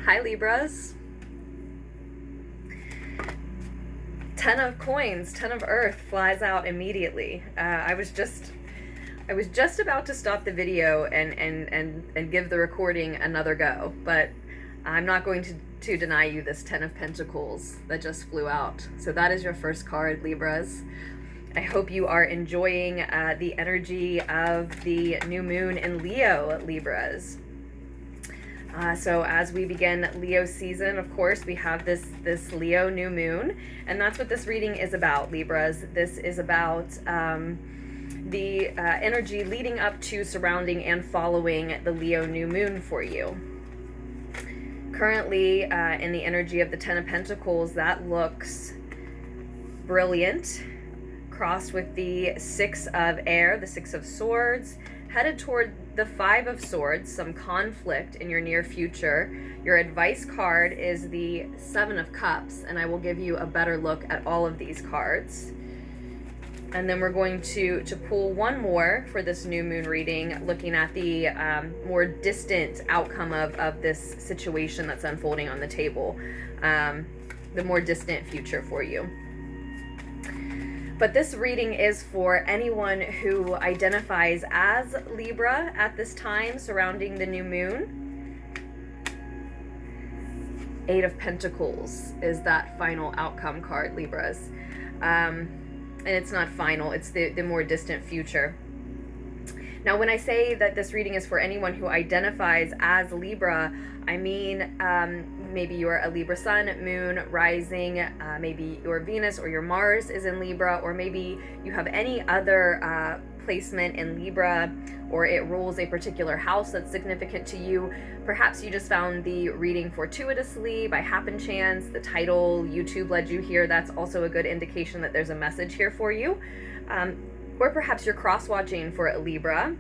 Hi, Libras. 10 of coins, 10 of earth flies out immediately. I was just about to stop the video and give the recording another go, but I'm not going to deny you this 10 of Pentacles that just flew out. So that is your first card, Libras. I hope you are enjoying the energy of the new moon in Leo, Libras. So as we begin Leo season, of course, we have this Leo new moon, and that's what this reading is about, Libras. This is about the energy leading up to, surrounding, and following the Leo new moon for you. Currently, in the energy of the 10 of Pentacles, that looks brilliant, crossed with the 6 of air, the 6 of swords, headed toward the 5 of swords, some conflict in your near future. Your advice card is the 7 of cups, and I will give you a better look at all of these cards. And then we're going to pull one more for this new moon reading, looking at the more distant outcome of this situation that's unfolding on the table, the more distant future for you. But this reading is for anyone who identifies as Libra at this time surrounding the new moon. 8 of Pentacles is that final outcome card, Libras. And it's not final, it's the more distant future. Now, when I say that this reading is for anyone who identifies as Libra, I mean maybe you're a Libra sun, moon, rising, maybe your Venus or your Mars is in Libra, or maybe you have any other placement in Libra, or it rules a particular house that's significant to you. Perhaps you just found the reading fortuitously by happen chance. The title, YouTube led you here. That's also a good indication that there's a message here for you. Or perhaps you're cross-watching for a Libra.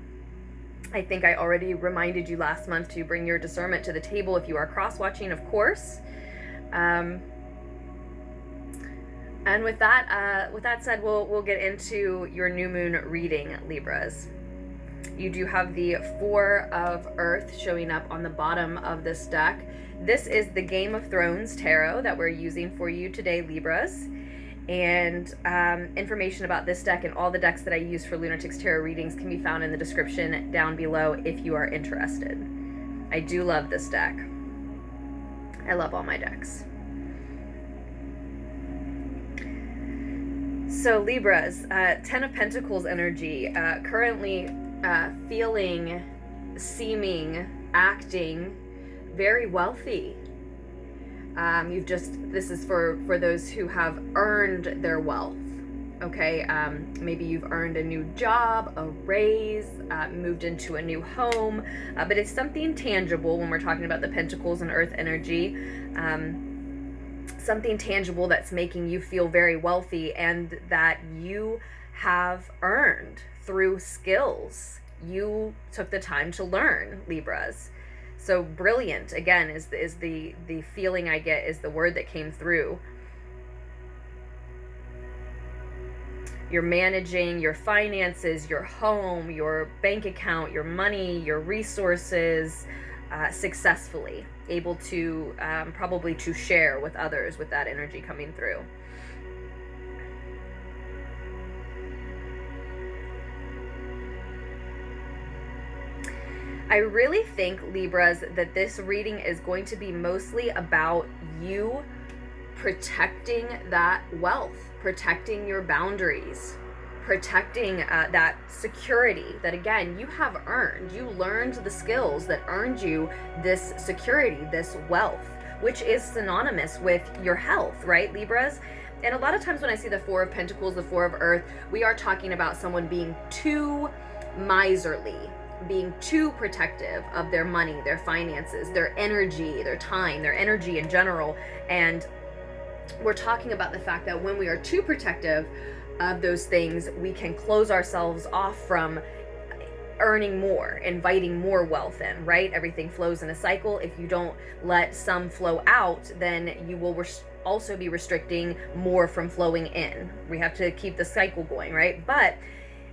I think I already reminded you last month to bring your discernment to the table if you are cross-watching, of course. And with that said, we'll get into your new moon reading, Libras. You do have the 4 of Earth showing up on the bottom of this deck. This is the Game of Thrones tarot that we're using for you today, Libras. And information about this deck and all the decks that I use for Lunartics Tarot readings can be found in the description down below if you are interested. I do love this deck. I love all my decks. So Libras, 10 of Pentacles energy, currently feeling, seeming, acting very wealthy. This is for those who have earned their wealth, okay? Maybe you've earned a new job, a raise, moved into a new home, but it's something tangible when we're talking about the Pentacles and Earth energy, something tangible that's making you feel very wealthy and that you have earned through skills you took the time to learn, Libras. So brilliant, again, is the feeling I get, is the word that came through. You're managing your finances, your home, your bank account, your money, your resources successfully, able to probably to share with others with that energy coming through. I really think, Libras, that this reading is going to be mostly about you protecting that wealth, protecting your boundaries, protecting that security that, again, you have earned. You learned the skills that earned you this security, this wealth, which is synonymous with your health, right, Libras? And a lot of times when I see the 4 of Pentacles, the 4 of Earth, we are talking about someone being too miserly, being too protective of their money, their finances, their energy, their time, their energy in general. And we're talking about the fact that when we are too protective of those things, we can close ourselves off from earning more, inviting more wealth in, right? Everything flows in a cycle. If you don't let some flow out, then you will also be restricting more from flowing in. We have to keep the cycle going, right? But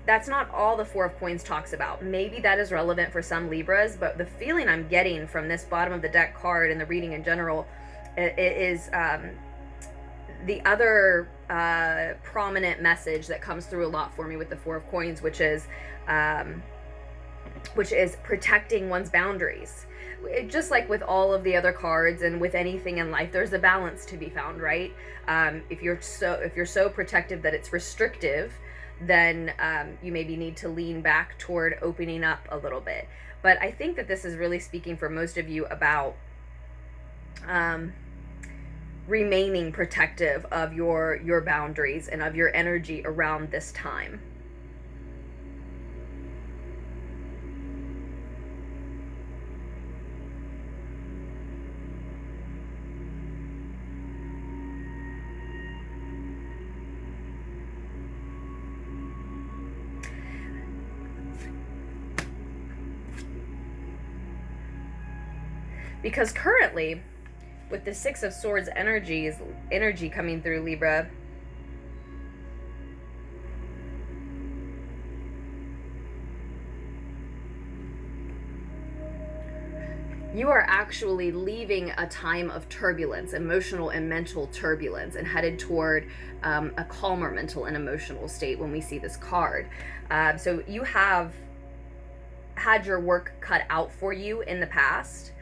that's not all the Four of Coins talks about. Maybe that is relevant for some Libras, but the feeling I'm getting from this bottom of the deck card and the reading in general is the other prominent message that comes through a lot for me with the Four of Coins, which is protecting one's boundaries. Just like with all of the other cards and with anything in life, there's a balance to be found, right? If you're so protective that it's restrictive, then you maybe need to lean back toward opening up a little bit. But I think that this is really speaking for most of you about remaining protective of your boundaries and of your energy around this time. Because currently, with the Six of Swords energy coming through, Libra, you are actually leaving a time of turbulence, emotional and mental turbulence, and headed toward a calmer mental and emotional state when we see this card. So you have had your work cut out for you in the past.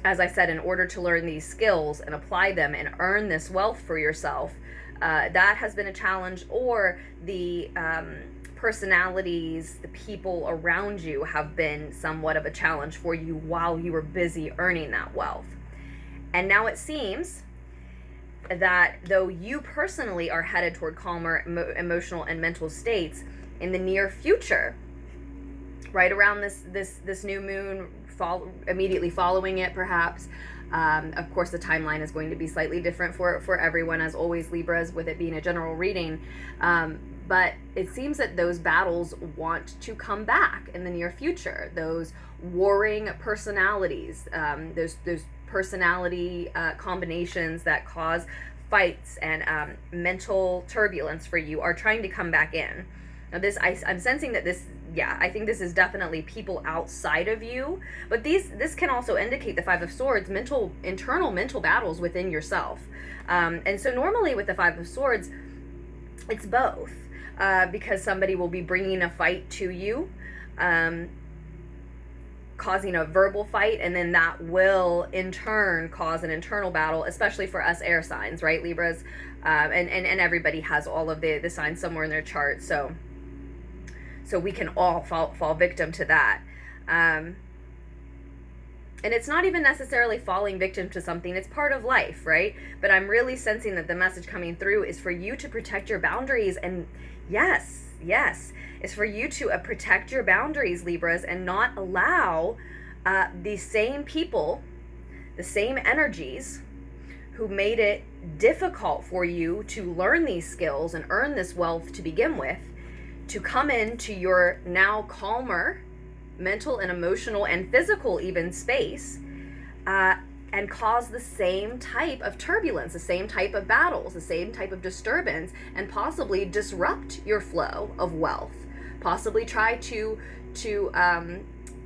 As I said, in order to learn these skills and apply them and earn this wealth for yourself, that has been a challenge, or the personalities, the people around you have been somewhat of a challenge for you while you were busy earning that wealth. And now it seems that though you personally are headed toward calmer emotional and mental states, in the near future, right around this new moon, immediately following it, perhaps. Of course, the timeline is going to be slightly different for everyone, as always, Libras, with it being a general reading. But it seems that those battles want to come back in the near future. Those warring personalities, those personality combinations that cause fights and mental turbulence for you are trying to come back in. Now I'm sensing that this, I think this is definitely people outside of you, but this can also indicate the Five of Swords, internal mental battles within yourself. And so normally with the Five of Swords, it's both, because somebody will be bringing a fight to you, causing a verbal fight, and then that will in turn cause an internal battle, especially for us air signs, right, Libras? And everybody has all of the signs somewhere in their chart, so we can all fall victim to that. And it's not even necessarily falling victim to something, it's part of life, right? But I'm really sensing that the message coming through is for you to protect your boundaries, and yes, it's for you to protect your boundaries, Libras, and not allow the same people, the same energies who made it difficult for you to learn these skills and earn this wealth to begin with, to come into your now calmer mental and emotional and physical even space, and cause the same type of turbulence, the same type of battles, the same type of disturbance, and possibly disrupt your flow of wealth, possibly try to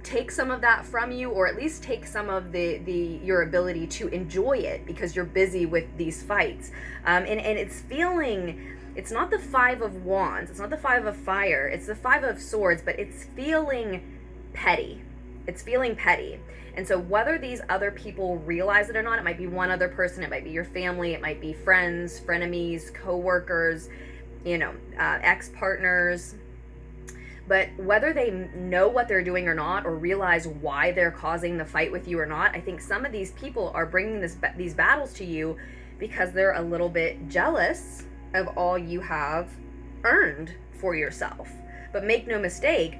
take some of that from you, or at least take some of your ability to enjoy it because you're busy with these fights. And it's feeling, it's not the Five of Wands, it's not the Five of Fire, it's the Five of Swords, but it's feeling petty. It's feeling petty. And so whether these other people realize it or not, it might be one other person, it might be your family, it might be friends, frenemies, co-workers, ex-partners. But whether they know what they're doing or not, or realize why they're causing the fight with you or not, I think some of these people are bringing these battles to you because they're a little bit jealous of all you have earned for yourself. But make no mistake,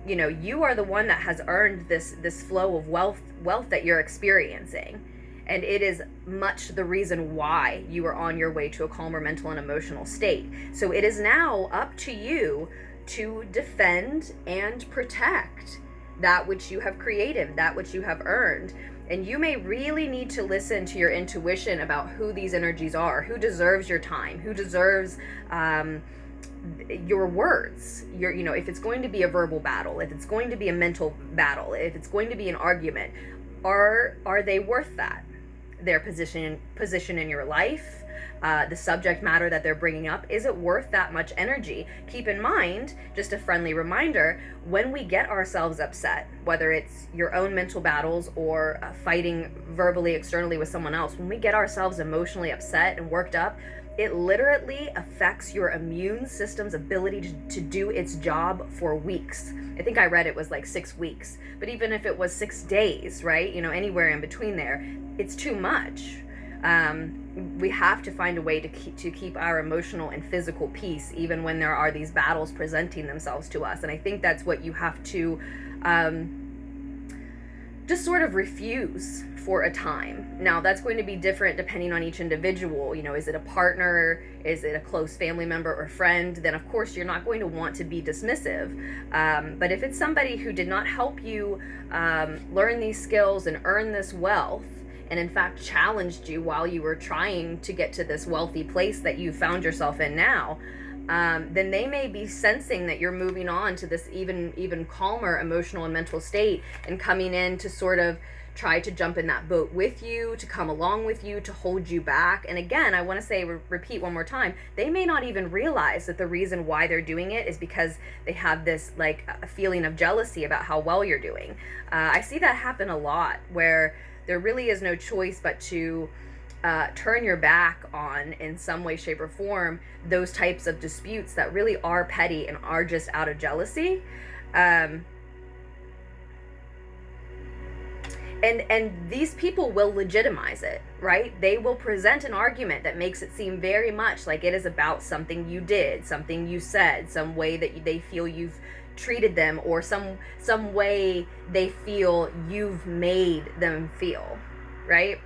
you are the one that has earned this flow of wealth that you're experiencing. And it is much the reason why you are on your way to a calmer mental and emotional state. So it is now up to you to defend and protect that which you have created, that which you have earned. And you may really need to listen to your intuition about who these energies are, who deserves your time, who deserves your words. If it's going to be a verbal battle, if it's going to be a mental battle, if it's going to be an argument, are they worth that? Their position in your life, the subject matter that they're bringing up, is it worth that much energy? Keep in mind, just a friendly reminder, when we get ourselves upset, whether it's your own mental battles or fighting verbally externally with someone else, when we get ourselves emotionally upset and worked up, it literally affects your immune system's ability to do its job for weeks. I think I read it was like 6 weeks, but even if it was 6 days, right? Anywhere in between there, it's too much. We have to find a way to keep our emotional and physical peace, even when there are these battles presenting themselves to us. And I think that's what you have to just sort of refuse for a time. Now, that's going to be different depending on each individual. Is it a partner? Is it a close family member or friend? Then, of course, you're not going to want to be dismissive. But if it's somebody who did not help you learn these skills and earn this wealth, and in fact challenged you while you were trying to get to this wealthy place that you found yourself in now, then they may be sensing that you're moving on to this even calmer emotional and mental state, and coming in to sort of try to jump in that boat with you, to come along with you, to hold you back. And again, I want to say, repeat one more time, they may not even realize that the reason why they're doing it is because they have this like a feeling of jealousy about how well you're doing. I see that happen a lot, where there really is no choice but to turn your back on, in some way, shape, or form, those types of disputes that really are petty and are just out of jealousy. And these people will legitimize it, right? They will present an argument that makes it seem very much like it is about something you did, something you said, some way that they feel you've treated them, or some way they feel you've made them feel, right?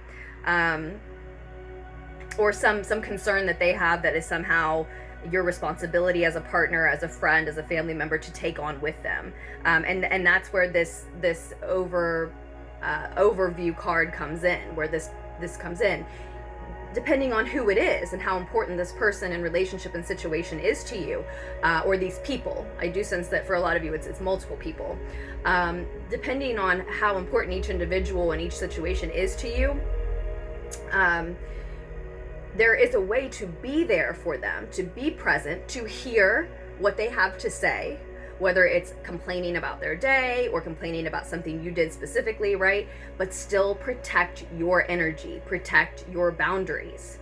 Or some concern that they have that is somehow your responsibility as a partner, as a friend, as a family member to take on with them. And that's where this overview card comes in, where this comes in. Depending on who it is and how important this person and relationship and situation is to you, or these people. I do sense that for a lot of you it's multiple people. Depending on how important each individual and each situation is to you, there is a way to be there for them, to be present, to hear what they have to say, whether it's complaining about their day or complaining about something you did specifically, right? But still protect your energy, protect your boundaries.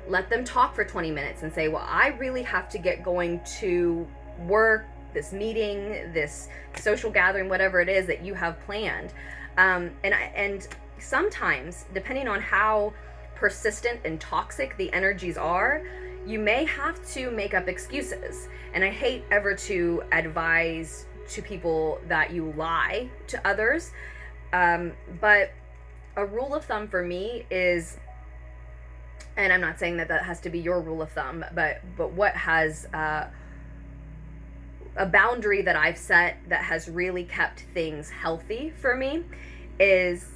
Let them talk for 20 minutes and say, well, I really have to get going to work, this meeting, this social gathering, whatever it is that you have planned. And sometimes, depending on how persistent and toxic the energies are, you may have to make up excuses. And I hate ever to advise to people that you lie to others. But a rule of thumb for me is, and I'm not saying that has to be your rule of thumb, but what has a boundary that I've set that has really kept things healthy for me is,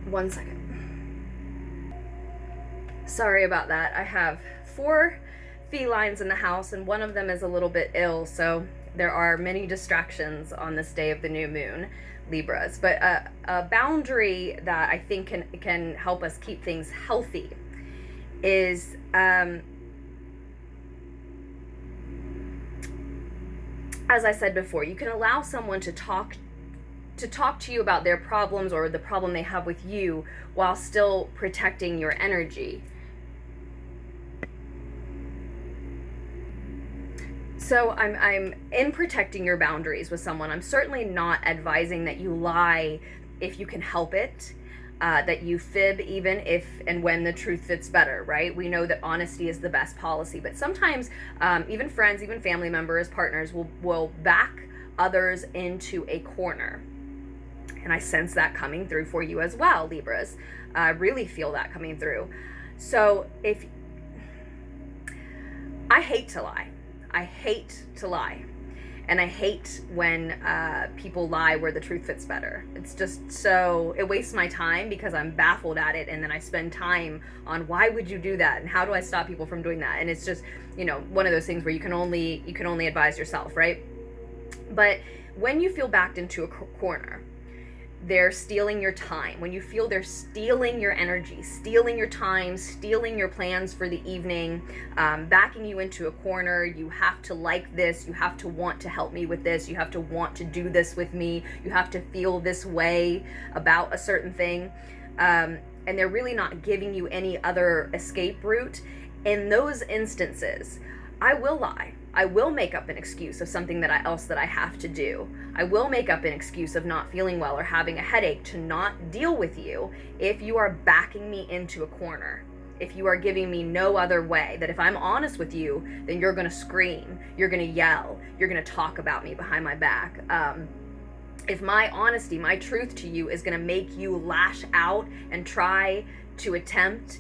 one second. Sorry about that. I have 4 felines in the house, and one of them is a little bit ill, so there are many distractions on this day of the new moon, Libras. But a boundary that I think can help us keep things healthy is as I said before, you can allow someone to talk to you about their problems or the problem they have with you while still protecting your energy. So I'm in protecting your boundaries with someone. I'm certainly not advising that you lie if you can help it, that you fib even if and when the truth fits better, right? We know that honesty is the best policy, but sometimes even friends, even family members, partners will back others into a corner. And I sense that coming through for you as well, Libras. I really feel that coming through. So I hate to lie. I hate to lie. And I hate when people lie where the truth fits better. It's just so, it wastes my time because I'm baffled at it, and then I spend time on why would you do that and how do I stop people from doing that? And it's just, you know, one of those things where you can only advise yourself, right? But when you feel backed into a corner, they're stealing your time. When you feel they're stealing your energy, stealing your time, stealing your plans for the evening, backing you into a corner, you have to like this, you have to want to help me with this, you have to want to do this with me, you have to feel this way about a certain thing, and they're really not giving you any other escape route. In those instances, I will lie. I will make up an excuse of something else that I have to do. I will make up an excuse of not feeling well or having a headache to not deal with you if you are backing me into a corner. If you are giving me no other way, that if I'm honest with you, then you're going to scream, you're going to yell, you're going to talk about me behind my back. If my honesty, my truth to you is going to make you lash out and try to attempt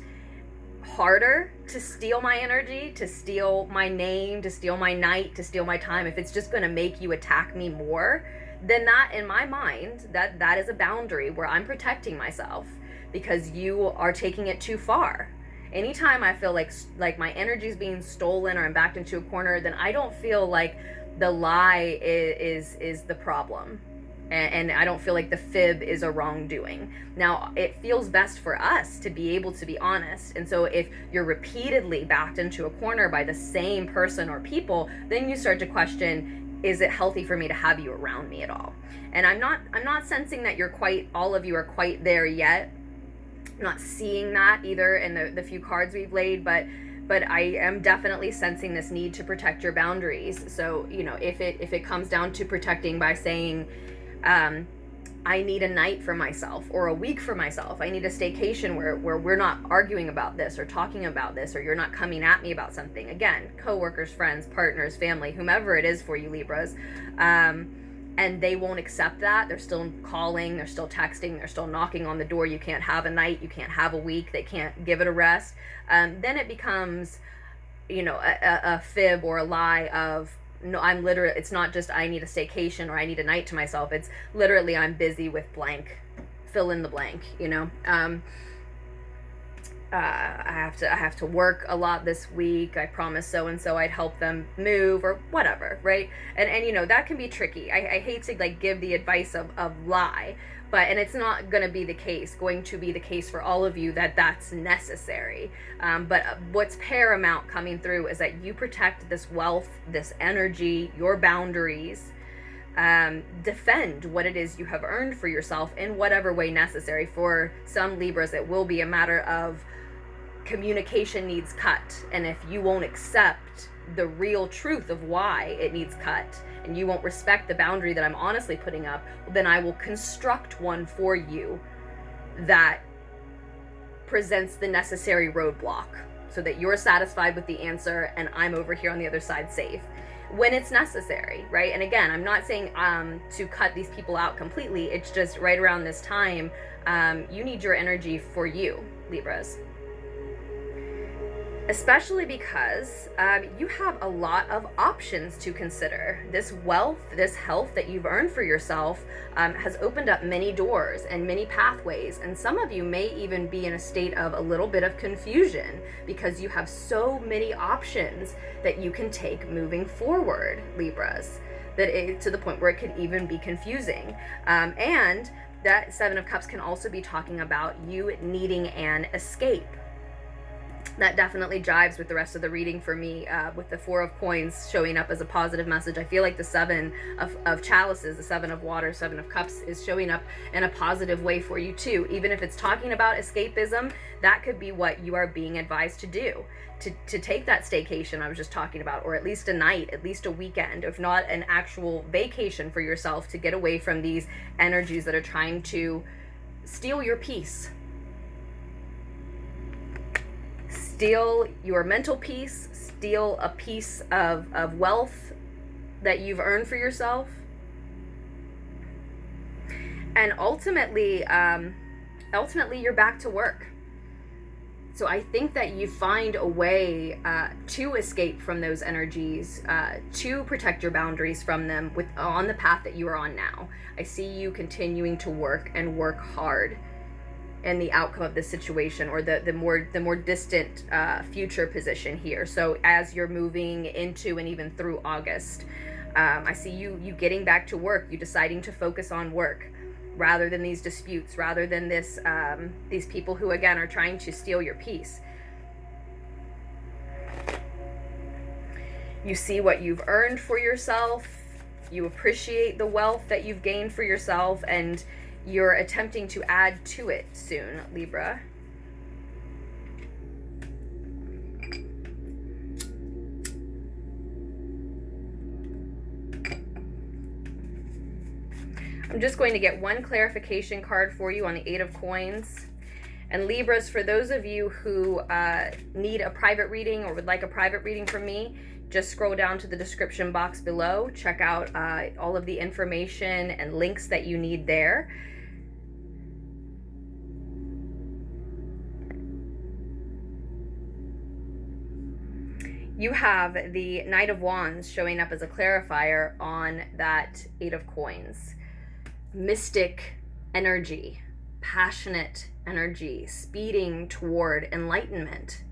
harder to steal my energy, to steal my name, to steal my night, to steal my time, if it's just going to make you attack me more, then that, in my mind, that is a boundary where I'm protecting myself because you are taking it too far. Anytime I feel like my energy is being stolen or I'm backed into a corner, then I don't feel like the lie is the problem. And I don't feel like the fib is a wrongdoing. Now, it feels best for us to be able to be honest. And so if you're repeatedly backed into a corner by the same person or people, then you start to question, is it healthy for me to have you around me at all? And I'm not sensing that all of you are quite there yet. I'm not seeing that either in the few cards we've laid, but I am definitely sensing this need to protect your boundaries. So, you know, if it comes down to protecting by saying, I need a night for myself or a week for myself. I need a staycation where we're not arguing about this or talking about this, or you're not coming at me about something. Again, coworkers, friends, partners, family, whomever it is for you, Libras. And they won't accept that. They're still calling, they're still texting, they're still knocking on the door. You can't have a night, you can't have a week, they can't give it a rest. Then it becomes, you know, a fib or a lie of, no, I'm literally, it's not just I need a staycation or I need a night to myself. It's literally I'm busy with blank, fill in the blank, you know. I have to work a lot this week. I promised so and so I'd help them move or whatever, right? And you know, that can be tricky. I hate to like give the advice of lie, and it's not going to be the case for all of you that's necessary. But what's paramount coming through is that you protect this wealth, this energy, your boundaries, defend what it is you have earned for yourself in whatever way necessary. For some Libras, it will be a matter of communication needs cut. And if you won't accept the real truth of why it needs cut, and you won't respect the boundary that I'm honestly putting up, then I will construct one for you that presents the necessary roadblock so that you're satisfied with the answer and I'm over here on the other side safe when it's necessary, right? And again, I'm not saying to cut these people out completely. It's just right around this time, you need your energy for you, Libras. Especially because you have a lot of options to consider. This wealth, this health that you've earned for yourself has opened up many doors and many pathways. And some of you may even be in a state of a little bit of confusion because you have so many options that you can take moving forward, Libras, to the point where it could even be confusing. And that Seven of Cups can also be talking about you needing an escape. That definitely jives with the rest of the reading for me, with the Four of Coins showing up as a positive message. I feel like the Seven of Chalices, the Seven of Water, Seven of Cups is showing up in a positive way for you too. Even if it's talking about escapism, that could be what you are being advised to do. To take that staycation I was just talking about, or at least a night, at least a weekend, if not an actual vacation for yourself, to get away from these energies that are trying to steal your peace. Steal your mental peace, steal a piece of wealth that you've earned for yourself. And ultimately you're back to work. So I think that you find a way to escape from those energies, to protect your boundaries from them on the path that you are on now. I see you continuing to work and work hard in the outcome of this situation, or the more distant future position here. So as you're moving into and even through August, I see you getting back to work, you deciding to focus on work, rather than these disputes, rather than these people who, again, are trying to steal your peace. You see what you've earned for yourself, you appreciate the wealth that you've gained for yourself, and you're attempting to add to it soon, Libra. I'm just going to get one clarification card for you on the Eight of Coins. And Libras, for those of you who need a private reading or would like a private reading from me, just scroll down to the description box below. Check out all of the information and links that you need there. You have the Knight of Wands showing up as a clarifier on that Eight of Coins. Mystic energy, passionate energy, speeding toward enlightenment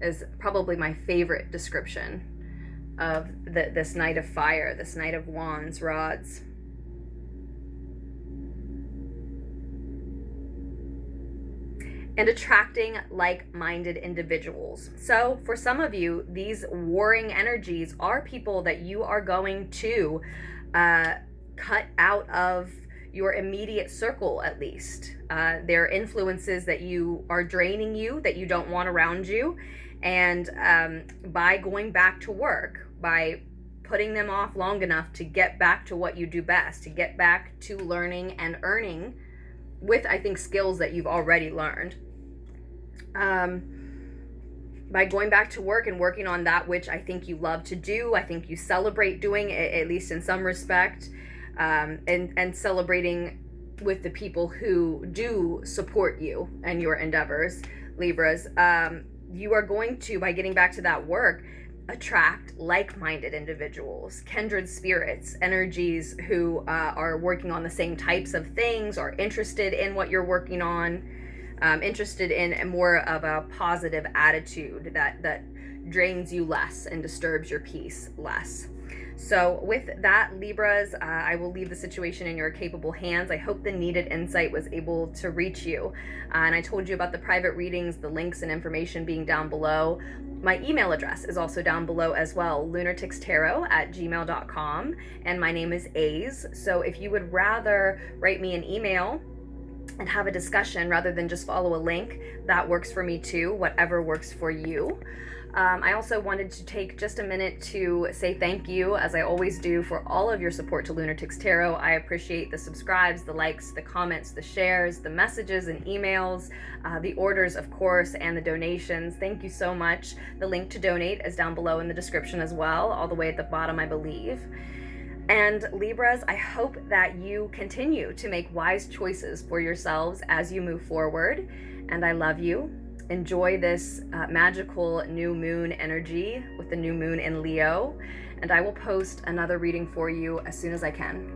is probably my favorite description of this Knight of Fire, this Knight of Wands, rods. And attracting like-minded individuals. So for some of you, these warring energies are people that you are going to cut out of your immediate circle, at least. They're influences that you are draining you, that you don't want around you. And by going back to work, by putting them off long enough to get back to what you do best, to get back to learning and earning with, I think, skills that you've already learned. By going back to work and working on that which I think you love to do, I think you celebrate doing, at least in some respect, and celebrating with the people who do support you and your endeavors, Libras. You are going to, by getting back to that work, attract like-minded individuals, kindred spirits, energies who are working on the same types of things, are interested in what you're working on, interested in more of a positive attitude that drains you less and disturbs your peace less. So with that, Libras, I will leave the situation in your capable hands. I hope the needed insight was able to reach you. And I told you about the private readings, the links and information being down below. My email address is also down below as well, lunartickstarot@gmail.com. And my name is Aze. So if you would rather write me an email and have a discussion rather than just follow a link, that works for me too, whatever works for you. I also wanted to take just a minute to say thank you, as I always do, for all of your support to Lunartics Tarot. I appreciate the subscribes, the likes, the comments, the shares, the messages and emails, the orders, of course, and the donations. Thank you so much. The link to donate is down below in the description as well, all the way at the bottom, I believe. And Libras, I hope that you continue to make wise choices for yourselves as you move forward. And I love you. Enjoy this magical new moon energy with the new moon in Leo. And I will post another reading for you as soon as I can.